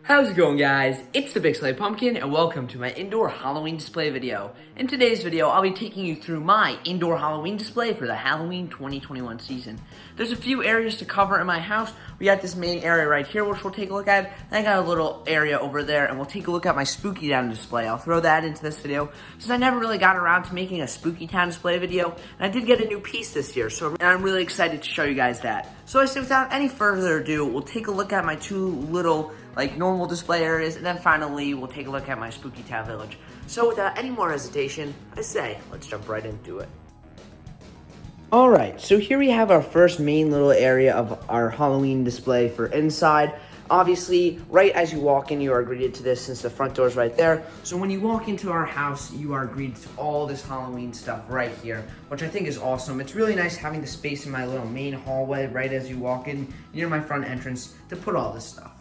How's it going, guys? It's the Big Sleigh Pumpkin and welcome to my indoor Halloween display video. In today's video, I'll be taking you through my indoor Halloween display for the Halloween 2021 season. There's a few areas to cover in my house. We got this main area right here, which we'll take a look at. Then I got a little area over there, and we'll take a look at my Spooky Town display. I'll throw that into this video, since I never really got around to making a Spooky Town display video, and I did get a new piece this year, so I'm really excited to show you guys that. So I say without any further ado, we'll take a look at my two little normal display areas, and then finally we'll take a look at my Spooky Town village. So without any more hesitation, I say let's jump right into it. Alright, so here we have our first main little area of our Halloween display for inside. Obviously, right as you walk in, you are greeted to this since the front door is right there. So when you walk into our house, you are greeted to all this Halloween stuff right here, which I think is awesome. It's really nice having the space in my little main hallway right as you walk in near my front entrance to put all this stuff.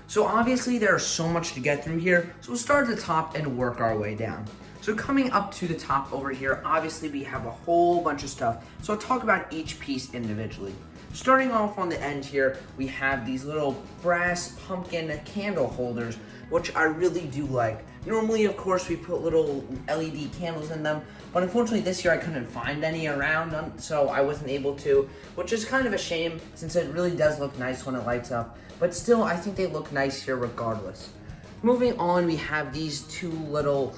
So obviously there's so much to get through here, so we'll start at the top and work our way down. So coming up to the top over here, obviously we have a whole bunch of stuff, so I'll talk about each piece individually. Starting off on the end here, we have these little brass pumpkin candle holders, which I really do like. Normally, of course, we put little LED candles in them, but unfortunately this year I couldn't find any around, so I wasn't able to, which is kind of a shame since it really does look nice when it lights up. But still, I think they look nice here regardless. Moving on, we have these two little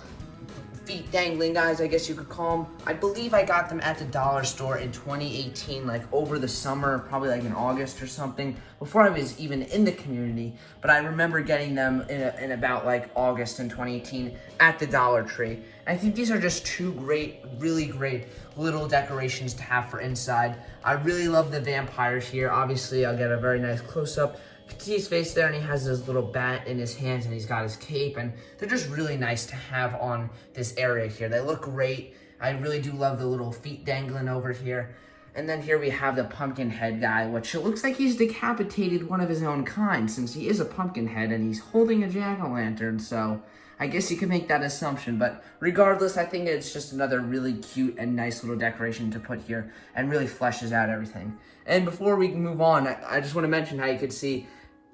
feet dangling guys, I guess you could call them. I believe I got them at the dollar store in 2018, like over the summer, probably like in August or something, before I was even in the community. But I remember getting them in about like August in 2018 at the Dollar Tree. I think these are just two really great little decorations to have for inside. I really love the vampire here. Obviously, I'll get a very nice close-up. You can see his face there, and he has his little bat in his hands, and he's got his cape, and they're just really nice to have on this area here. They look great. I really do love the little feet dangling over here. And then here we have the pumpkin head guy, which it looks like he's decapitated one of his own kind, since he is a pumpkin head, and he's holding a jack-o'-lantern, so I guess you could make that assumption. But regardless, I think it's just another really cute and nice little decoration to put here, and really fleshes out everything. And before we move on, I just want to mention how you could see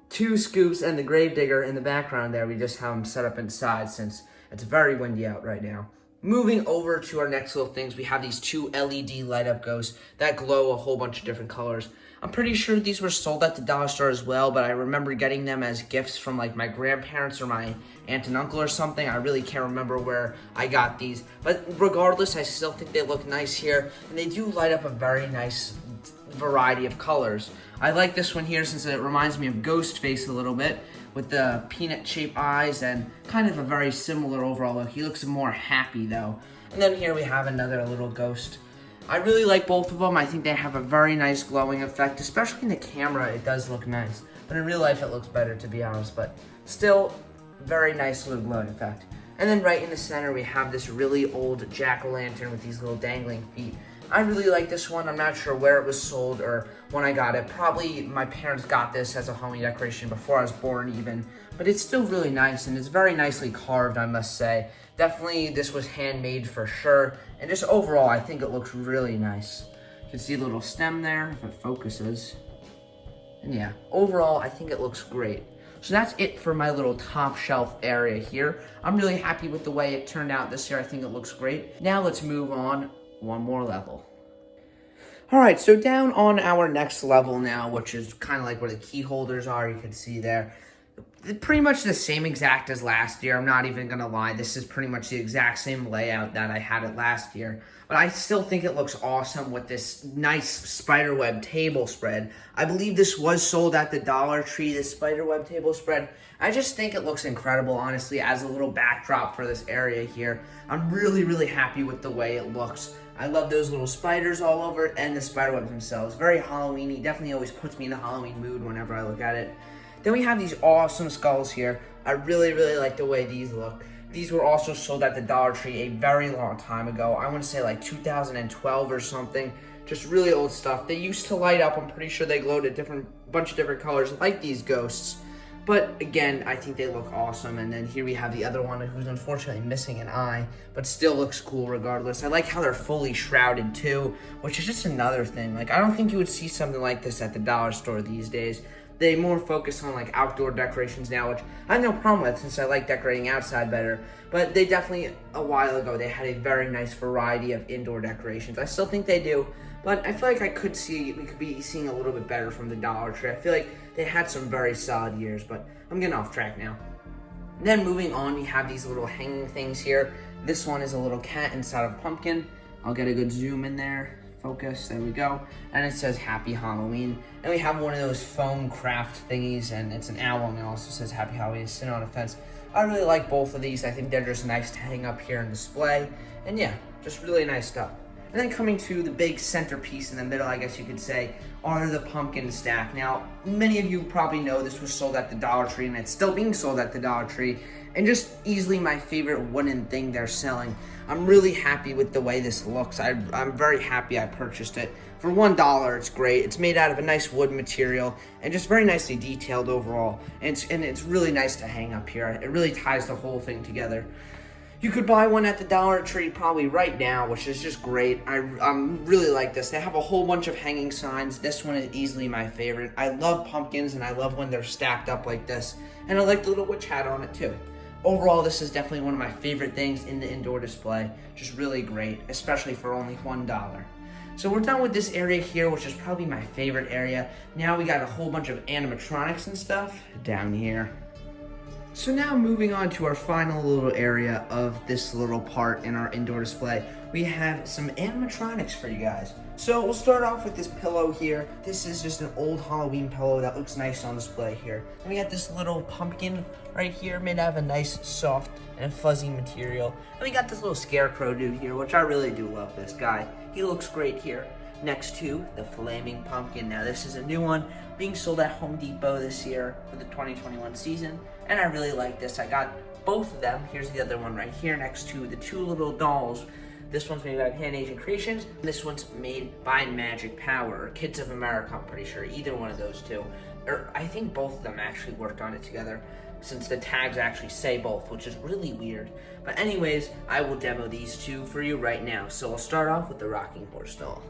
two scoops and the gravedigger in the background there. We just have them set up inside since it's very windy out right now. Moving over to our next little things, we have these two LED light up ghosts that glow a whole bunch of different colors. I'm pretty sure these were sold at the dollar store as well, but I remember getting them as gifts from like my grandparents or my aunt and uncle or something. I really can't remember where I got these, but regardless, I still think they look nice here, and they do light up a very nice variety of colors. I like this one here since it reminds me of Ghostface a little bit, with the peanut-shaped eyes and kind of a very similar overall look. He looks more happy though. And then here we have another little ghost. I really like both of them. I think they have a very nice glowing effect, especially in the camera. It does look nice, but in real life it looks better, to be honest, but still very nice little glowing effect. And then right in the center we have this really old jack-o'-lantern with these little dangling feet. I really like this one. I'm not sure where it was sold or when I got it. Probably my parents got this as a Halloween decoration before I was born even. But it's still really nice, and it's very nicely carved, I must say. Definitely this was handmade for sure. And just overall, I think it looks really nice. You can see a little stem there if it focuses. And yeah, overall, I think it looks great. So that's it for my little top shelf area here. I'm really happy with the way it turned out this year. I think it looks great. Now let's move on one more level. Alright, so down on our next level now, which is kind of like where the key holders are, you can see there. Pretty much the same exact as last year. I'm not even going to lie. This is pretty much the exact same layout that I had it last year. But I still think it looks awesome with this nice spiderweb table spread. I believe this was sold at the Dollar Tree, this spiderweb table spread. I just think it looks incredible, honestly, as a little backdrop for this area here. I'm really happy with the way it looks. I love those little spiders all over it and the spiderwebs themselves. Very Halloween-y. Definitely always puts me in the Halloween mood whenever I look at it. Then we have these awesome skulls here. I really like the way these look. These were also sold at the Dollar Tree a very long time ago. I want to say like 2012 or something. Just really old stuff. They used to light up. I'm pretty sure they glowed a bunch of different colors like these ghosts. But again, I think they look awesome. And then here we have the other one who's unfortunately missing an eye, but still looks cool regardless. I like how they're fully shrouded too, which is just another thing. Like, I don't think you would see something like this at the dollar store these days. they more focus on like outdoor decorations now, which I have no problem with since I like decorating outside better. But they definitely, a while ago, they had a very nice variety of indoor decorations. I still think they do, but I feel like we could be seeing a little bit better from the Dollar Tree. I feel like they had some very solid years, but I'm getting off track now. Then moving on, we have these little hanging things here. This one is a little cat inside of a pumpkin. I'll get a good zoom in there. Focus, there we go. And it says Happy Halloween. And we have one of those foam craft thingies, and it's an owl, and it also says Happy Halloween. It's sitting on a fence. I really like both of these. I think they're just nice to hang up here and display. And yeah, just really nice stuff. And then coming to the big centerpiece in the middle, I guess you could say, are the pumpkin stack. Now, many of you probably know this was sold at the Dollar Tree, and it's still being sold at the Dollar Tree, and just easily my favorite wooden thing they're selling. I'm really happy with the way this looks. I'm very happy I purchased it. For $1, it's great. It's made out of a nice wood material, and just very nicely detailed overall, and it's really nice to hang up here. It really ties the whole thing together. You could buy one at the Dollar Tree probably right now, which is just great. I really like this. They have a whole bunch of hanging signs. This one is easily my favorite. I love pumpkins, and I love when they're stacked up like this. And I like the little witch hat on it too. Overall, this is definitely one of my favorite things in the indoor display. Just really great, especially for only $1. So we're done with this area here, which is probably my favorite area. Now we got a whole bunch of animatronics and stuff down here. So now moving on to our final little area of this little part in our indoor display, we have some animatronics for you guys. So we'll start off with this pillow here. This is just an old Halloween pillow that looks nice on display here. And we got this little pumpkin right here made out of a nice soft and fuzzy material. And we got this little scarecrow dude here, which I really do love this guy. He looks great here. Next to the flaming pumpkin. Now this is a new one being sold at Home Depot this year for the 2021 season, and I really like this. I got both of them. Here's the other one right here next to the two little dolls. This one's made by Pan Asian Creations. This one's made by Magic Power, or Kids of America, I'm pretty sure. Either one of those two. Or I think both of them actually worked on it together, since the tags actually say both, which is really weird. But anyways, I will demo these two for you right now. So we'll start off with the rocking horse doll.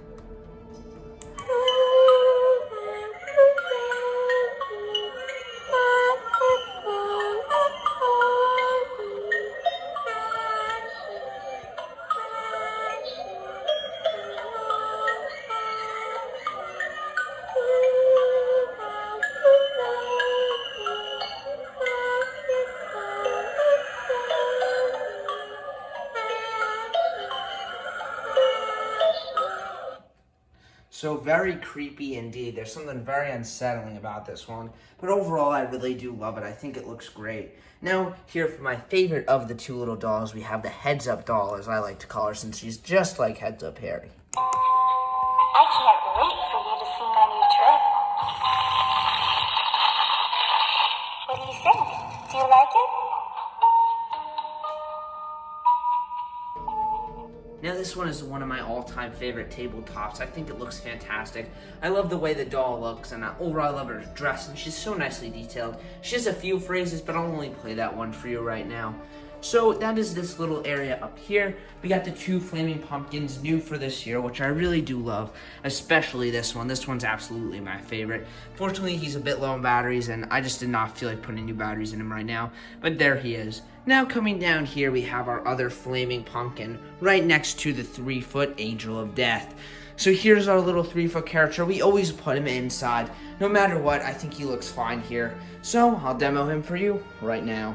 So very creepy indeed. There's something very unsettling about this one. But overall, I really do love it. I think it looks great. Now, here for my favorite of the two little dolls, we have the Heads Up doll, as I like to call her, since she's just like Heads Up Harry. I can't wait for you to see my new trick. What do you think? Do you like it? Now this one is one of my all-time favorite tabletops. I think it looks fantastic. I love the way the doll looks, and overall I love her dress, and she's so nicely detailed. She has a few phrases, but I'll only play that one for you right now. So that is this little area up here. We got the two flaming pumpkins new for this year, which I really do love, especially this one. This one's absolutely my favorite. Fortunately, he's a bit low on batteries, and I just did not feel like putting new batteries in him right now, but there he is. Now coming down here, we have our other flaming pumpkin right next to the 3-foot Angel of Death. So here's our little 3-foot character. We always put him inside. No matter what, I think he looks fine here. So I'll demo him for you right now.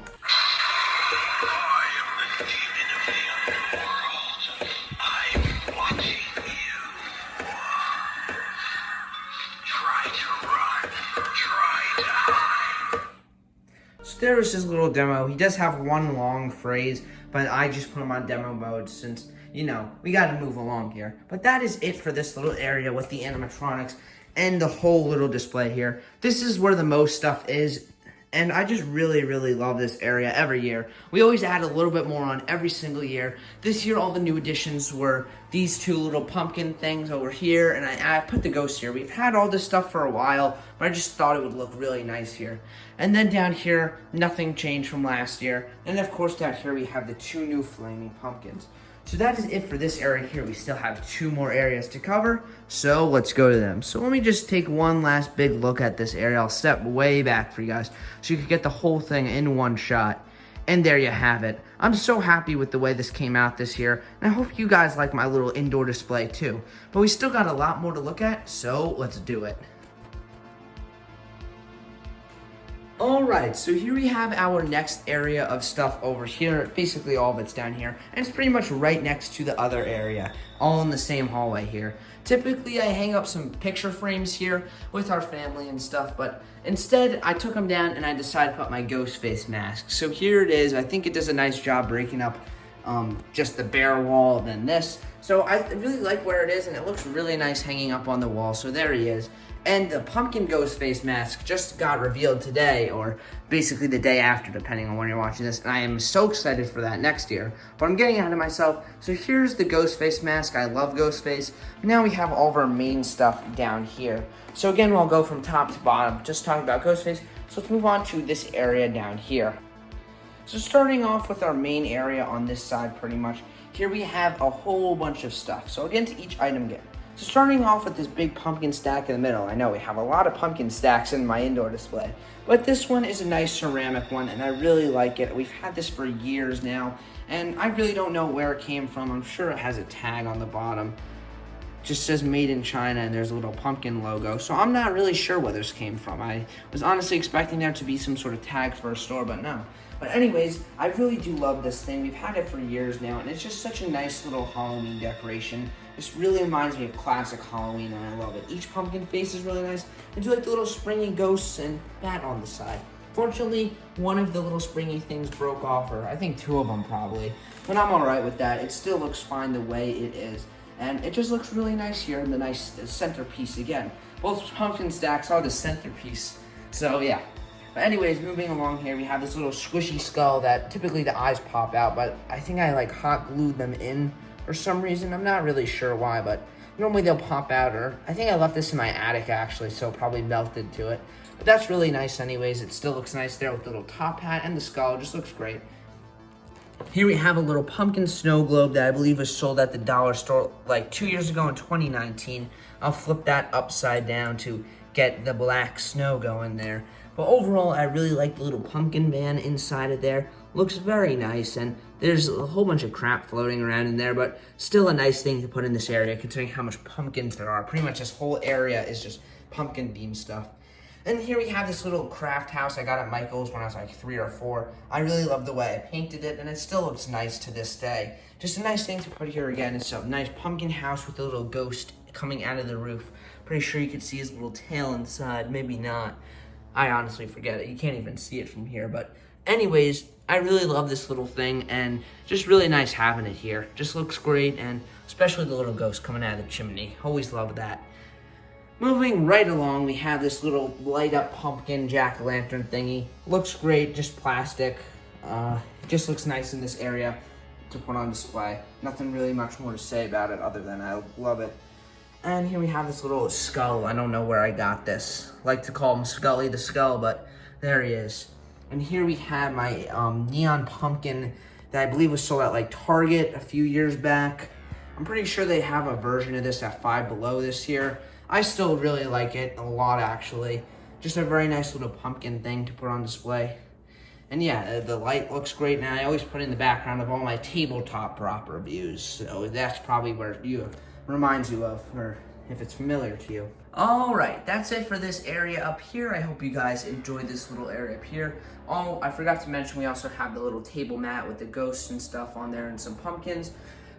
There was his little demo. He does have one long phrase, but I just put him on demo mode since, you know, we got to move along here. But that is it for this little area with the animatronics and the whole little display here. This is where the most stuff is, and I just really, really love this area every year. We always add a little bit more on every single year. This year, all the new additions were these two little pumpkin things over here, and I put the ghost here. We've had all this stuff for a while, but I just thought it would look really nice here. And then down here, nothing changed from last year. And of course, down here, we have the two new flaming pumpkins. So that is it for this area here. We still have 2 more areas to cover, so let's go to them. So let me just take one last big look at this area. I'll step way back for you guys so you can get the whole thing in one shot. And there you have it. I'm so happy with the way this came out this year, and I hope you guys like my little indoor display too. But we still got a lot more to look at, so let's do it. Alright, so here we have our next area of stuff over here. Basically all of it's down here, and it's pretty much right next to the other area, all in the same hallway here. Typically I hang up some picture frames here with our family and stuff, but instead I took them down and I decided to put my ghost face mask. So here it is. I think it does a nice job breaking up just the bare wall and then this. So I really like where it is, and it looks really nice hanging up on the wall. So there he is. And the pumpkin ghost face mask just got revealed today, or basically the day after, depending on when you're watching this. And I am so excited for that next year. But I'm getting ahead of myself. So here's the ghost face mask. I love ghost face. Now we have all of our main stuff down here. So again, we'll go from top to bottom, just talking about ghost face. So let's move on to this area down here. So starting off with our main area on this side pretty much, here we have a whole bunch of stuff. So again, to each item again. So starting off with this big pumpkin stack in the middle. I know we have a lot of pumpkin stacks in my indoor display, but this one is a nice ceramic one, and I really like it. We've had this for years now, and I really don't know where it came from. I'm sure it has a tag on the bottom. It just says made in China, and there's a little pumpkin logo. So I'm not really sure where this came from. I was honestly expecting there to be some sort of tag for a store, but no. But anyways, I really do love this thing. We've had it for years now, and it's just such a nice little Halloween decoration. This really reminds me of classic Halloween, and I love it. Each pumpkin face is really nice. I do like the little springy ghosts and that on the side. Fortunately, one of the little springy things broke off, or I think 2 of them probably. But I'm alright with that. It still looks fine the way it is. And it just looks really nice here in the nice centerpiece again. Both pumpkin stacks are the centerpiece. So yeah. But anyways, moving along here, we have this little squishy skull that typically the eyes pop out, but I think I like hot glued them in for some reason. I'm not really sure why, but normally they'll pop out, or I think I left this in my attic actually, so it probably melted to it. But that's really nice anyways. It still looks nice there with the little top hat and the skull. It just looks great. Here we have a little pumpkin snow globe that I believe was sold at the dollar store like 2 years ago in 2019. I'll flip that upside down to get the black snow going there. But overall, I really like the little pumpkin van inside of there. Looks very nice, and there's a whole bunch of crap floating around in there, but still a nice thing to put in this area considering how much pumpkins there are. Pretty much this whole area is just pumpkin themed stuff. And here we have this little craft house I got at Michael's when I was like 3 or 4. I really love the way I painted it, and it still looks nice to this day. Just a nice thing to put here again. It's a nice pumpkin house with a little ghost coming out of the roof. Pretty sure you could see his little tail inside, maybe not. I honestly forget it. You can't even see it from here. But anyways, I really love this little thing, and just really nice having it here. Just looks great, and especially the little ghost coming out of the chimney. Always love that. Moving right along, we have this little light up pumpkin jack-o'-lantern thingy. Looks great, just plastic. It just looks nice in this area to put on display. Nothing really much more to say about it other than I love it. And here we have this little skull. I don't know where I got this. I like to call him Scully the Skull, but there he is. And here we have my neon pumpkin that I believe was sold at like Target a few years back. I'm pretty sure they have a version of this at Five Below this year. I still really like it a lot actually. Just a very nice little pumpkin thing to put on display. And yeah, the light looks great, and I always put in the background of all my tabletop prop reviews. So that's probably where you reminds you of, or if it's familiar to you. Alright, that's it for this area up here. I hope you guys enjoyed this little area up here. Oh, I forgot to mention we also have the little table mat with the ghosts and stuff on there and some pumpkins.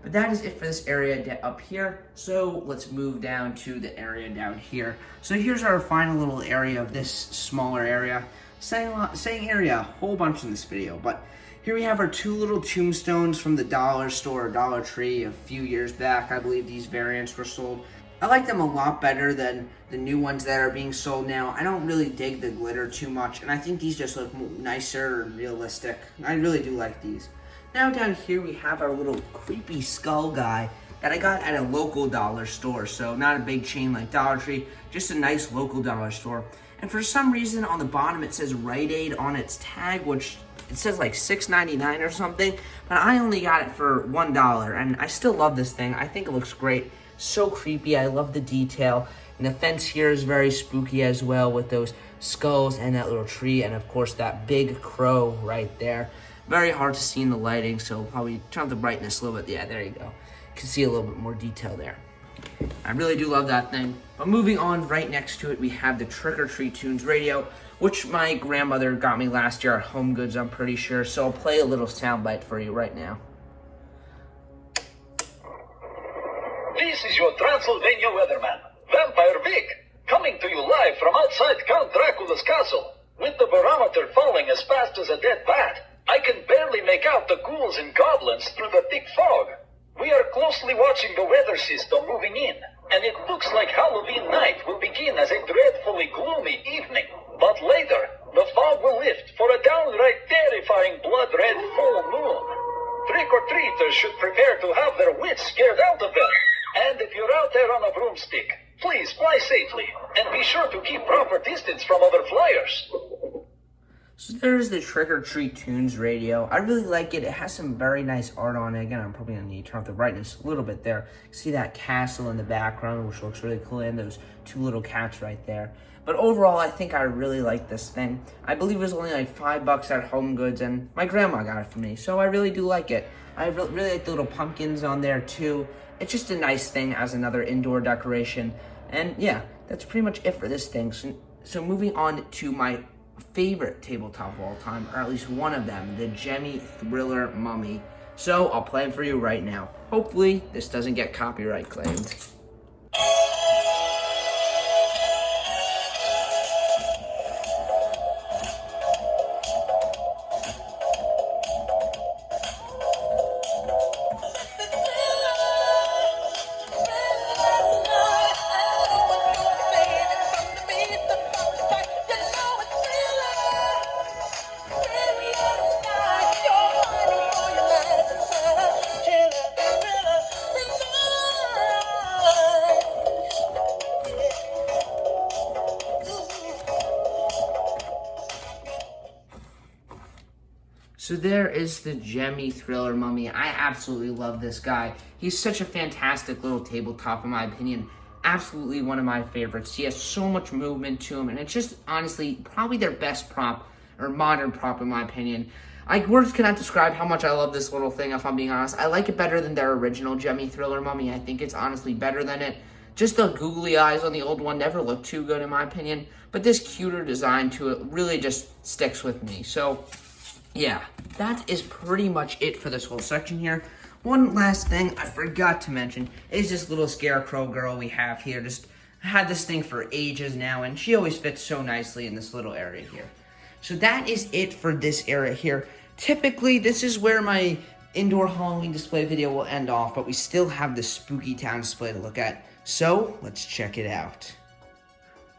But that is it for this area up here. So let's move down to the area down here. So here's our final little area of this smaller area. Saying area a whole bunch in this video, but here we have our 2 little tombstones from the dollar store or Dollar Tree a few years back. I believe these variants were sold. I like them a lot better than the new ones that are being sold now. I don't really dig the glitter too much, and I think these just look nicer and realistic. I really do like these. Now down here we have our little creepy skull guy that I got at a local dollar store. So not a big chain like Dollar Tree, just a nice local dollar store. And for some reason on the bottom it says Rite Aid on its tag, which it says like $6.99 or something, but I only got it for $1, and I still love this thing. I think it looks great. So creepy. I love the detail. And the fence here is very spooky as well, with those skulls and that little tree, and of course that big crow right there. Very hard to see in the lighting, so probably turn up the brightness a little bit. Yeah, there you go. You can see a little bit more detail there. I really do love that thing. But moving on, right next to it, we have the Trick or Treat Tunes radio, which my grandmother got me last year at Home Goods, I'm pretty sure. So I'll play a little soundbite for you right now. This is your Transylvania weatherman, Vampire Vic, coming to you live from outside Count Dracula's castle. With the barometer falling as fast as a dead bat, I can barely make out the ghouls and goblins through the thick fog. We are closely watching the weather system moving in, and it looks like Halloween night will begin as a dreadfully gloomy evening. But later, the fog will lift for a downright terrifying blood-red full moon. Trick-or-treaters should prepare to have their wits scared out of them. And if you're out there on a broomstick, please fly safely, and be sure to keep proper distance from other flyers. So there's the Trick or Treat Tunes radio. I really like it. It has some very nice art on it. Again, I'm probably going to need to turn up the brightness a little bit there. See that castle in the background, which looks really cool, and those two little cats right there. But overall, I think I really like this thing. I believe it was only like $5 at Home Goods, and my grandma got it for me, so I really do like it. I really like the little pumpkins on there too. It's just a nice thing as another indoor decoration. And yeah, that's pretty much it for this thing. So moving on to my favorite tabletop of all time, or at least one of them, the Gemmy Thriller Mummy. So I'll play it for you right now. Hopefully this doesn't get copyright claimed. So there is the Gemmy Thriller Mummy. I absolutely love this guy. He's such a fantastic little tabletop, in my opinion. Absolutely one of my favorites. He has so much movement to him, and it's just, honestly, probably their best prop, or modern prop, in my opinion. Words cannot describe how much I love this little thing, if I'm being honest. I like it better than their original Gemmy Thriller Mummy. I think it's honestly better than it. Just the googly eyes on the old one never looked too good, in my opinion. But this cuter design to it really just sticks with me. So yeah, that is pretty much it for this whole section here. One last thing I forgot to mention is this little scarecrow girl we have here. Just had this thing for ages now, and she always fits so nicely in this little area here. So that is it for this area here. Typically, this is where my indoor Halloween display video will end off, but we still have the Spooky Town display to look at. So let's check it out.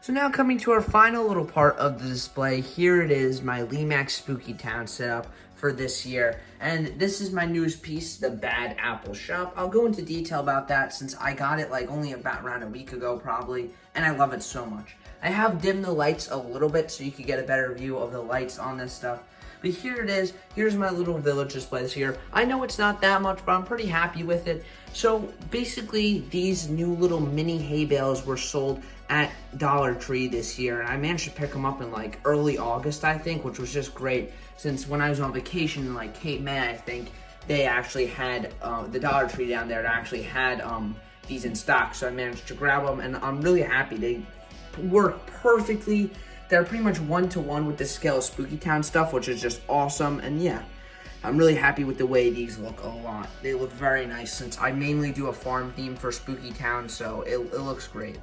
So now coming to our final little part of the display, here it is, my Lemax Spooky Town setup for this year. And this is my newest piece, the Bad Apple Shop. I'll go into detail about that since I got it like only about around a week ago probably, and I love it so much. I have dimmed the lights a little bit so you can get a better view of the lights on this stuff. But here it is. Here's my little village display this year. I know it's not that much, but I'm pretty happy with it. So basically, these new little mini hay bales were sold at Dollar Tree this year. And I managed to pick them up in like early August, I think, which was just great. Since when I was on vacation in like Cape May, I think, they actually had, the Dollar Tree down there actually had these in stock. So I managed to grab them, and I'm really happy. They work perfectly. They're pretty much one-to-one with the scale of Spooky Town stuff, which is just awesome. And yeah, I'm really happy with the way these look a lot. They look very nice since I mainly do a farm theme for Spooky Town, so it looks great.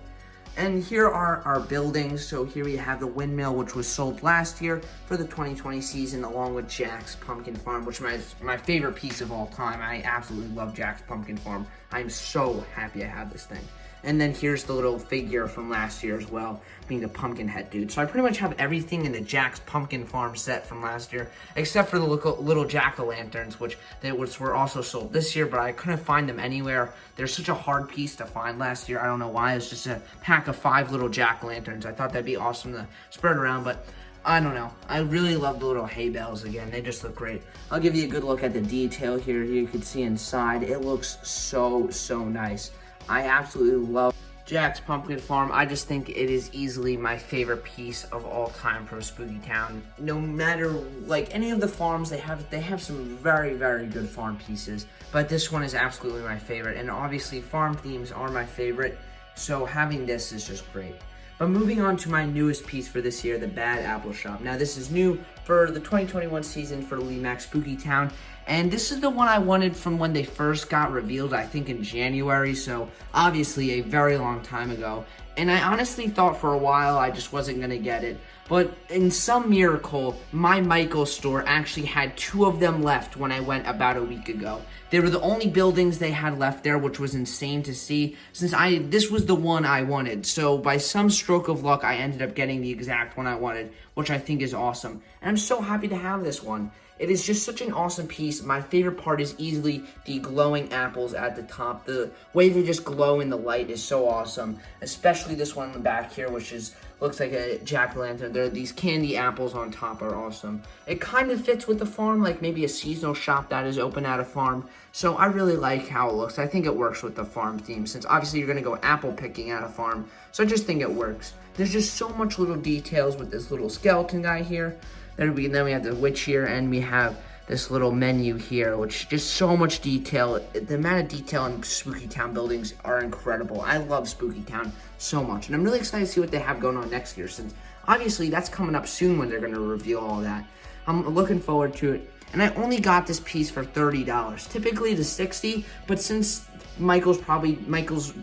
And here are our buildings. So here we have the windmill, which was sold last year for the 2020 season, along with Jack's Pumpkin Farm, which is my favorite piece of all time. I absolutely love Jack's Pumpkin Farm. I'm so happy I have this thing. And then here's the little figure from last year as well, being the pumpkin head dude. So I pretty much have everything in the Jack's Pumpkin Farm set from last year, except for the little jack-o'-lanterns, which were also sold this year, but I couldn't find them anywhere. They're such a hard piece to find last year. I don't know why. It's just a pack of 5 little jack-o'-lanterns. I thought that'd be awesome to spread around, but I don't know. I really love the little hay bales again. They just look great. I'll give you a good look at the detail here. You can see inside. It looks so, so nice. I absolutely love Jack's Pumpkin Farm. I just think it is easily my favorite piece of all time from Spooky Town. No matter like any of the farms, they have some very, very good farm pieces, but this one is absolutely my favorite. And obviously farm themes are my favorite, so having this is just great. But moving on to my newest piece for this year, the Bad Apple Shop. Now this is new for the 2021 season for Lemax Spooky Town, and this is the one I wanted from when they first got revealed, I think in January, so obviously a very long time ago. And I honestly thought for a while I just wasn't gonna get it. But in some miracle, my Michael's store actually had 2 of them left when I went about a week ago. They were the only buildings they had left there, which was insane to see, since this was the one I wanted. So by some stroke of luck, I ended up getting the exact one I wanted, which I think is awesome. And I'm so happy to have this one. It is just such an awesome piece. My favorite part is easily the glowing apples at the top. The way they just glow in the light is so awesome. Especially this one in the back here, which looks like a jack-o'-lantern. These candy apples on top are awesome. It kind of fits with the farm, like maybe a seasonal shop that is open at a farm. So I really like how it looks. I think it works with the farm theme, since obviously you're going to go apple picking at a farm. So I just think it works. There's just so much little details with this little skeleton guy here. Then we have the witch here, and we have this little menu here, which just so much detail. The amount of detail in Spooky Town buildings are incredible. I love Spooky Town so much, and I'm really excited to see what they have going on next year, since obviously that's coming up soon when they're going to reveal all that. I'm looking forward to it, and I only got this piece for $30. Typically it's $60, but since Michael's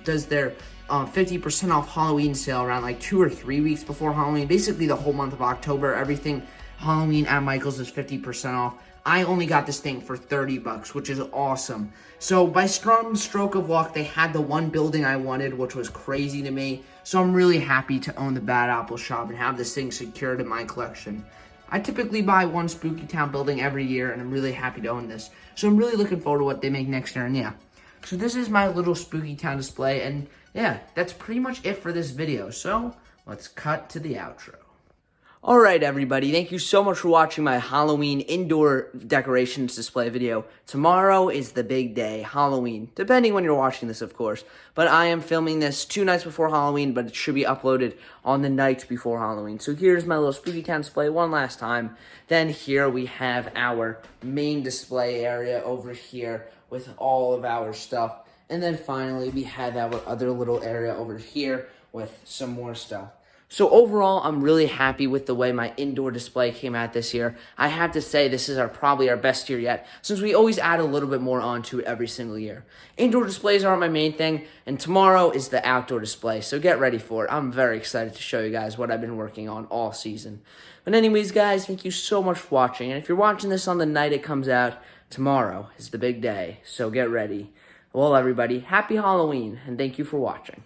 does their 50% off Halloween sale around like 2 or 3 weeks before Halloween, basically the whole month of October, everything Halloween at Michael's is 50% off. I only got this thing for $30, which is awesome. So by some stroke of luck, they had the one building I wanted, which was crazy to me. So I'm really happy to own the Bad Apple Shop and have this thing secured in my collection. I typically buy one Spooky Town building every year, and I'm really happy to own this. So I'm really looking forward to what they make next year, and yeah. So this is my little Spooky Town display, and yeah, that's pretty much it for this video. So let's cut to the outro. Alright everybody, thank you so much for watching my Halloween indoor decorations display video. Tomorrow is the big day, Halloween, depending when you're watching this of course. But I am filming this 2 nights before Halloween, but it should be uploaded on the night before Halloween. So here's my little Spooky Town display one last time. Then here we have our main display area over here with all of our stuff. And then finally we have our other little area over here with some more stuff. So overall, I'm really happy with the way my indoor display came out this year. I have to say this is probably our best year yet, since we always add a little bit more onto it every single year. Indoor displays aren't my main thing, and tomorrow is the outdoor display, so get ready for it. I'm very excited to show you guys what I've been working on all season. But anyways, guys, thank you so much for watching, and if you're watching this on the night it comes out, tomorrow is the big day, so get ready. Well, everybody, happy Halloween, and thank you for watching.